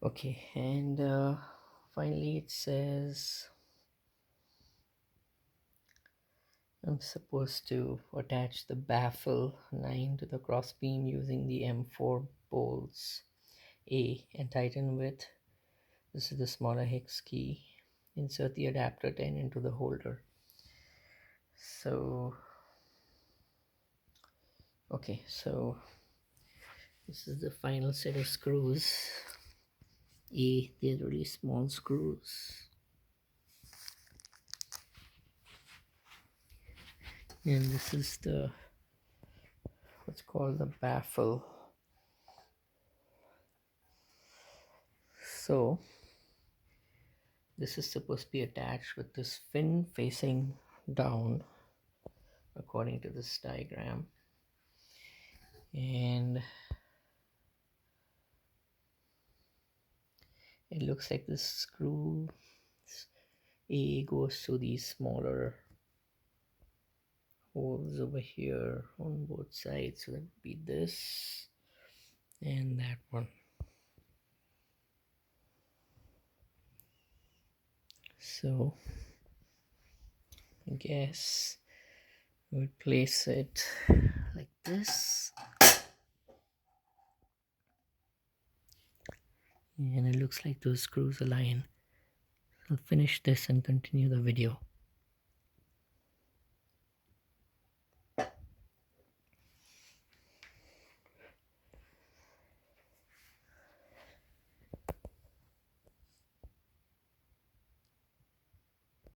Okay, and finally it says I'm supposed to attach the baffle 9 to the crossbeam using the M4 bolts A and tighten with, this is the smaller hex key. Insert the adapter 10 into the holder. So okay, so this is the final set of screws. They're really small screws, and this is the what's called the baffle. So this is supposed to be attached with this fin facing down according to this diagram, and it looks like this screw A goes through these smaller holes over here on both sides, so that would be this and that one. So I guess I would place it like this, and it looks like those screws align. I'll finish this and continue the video.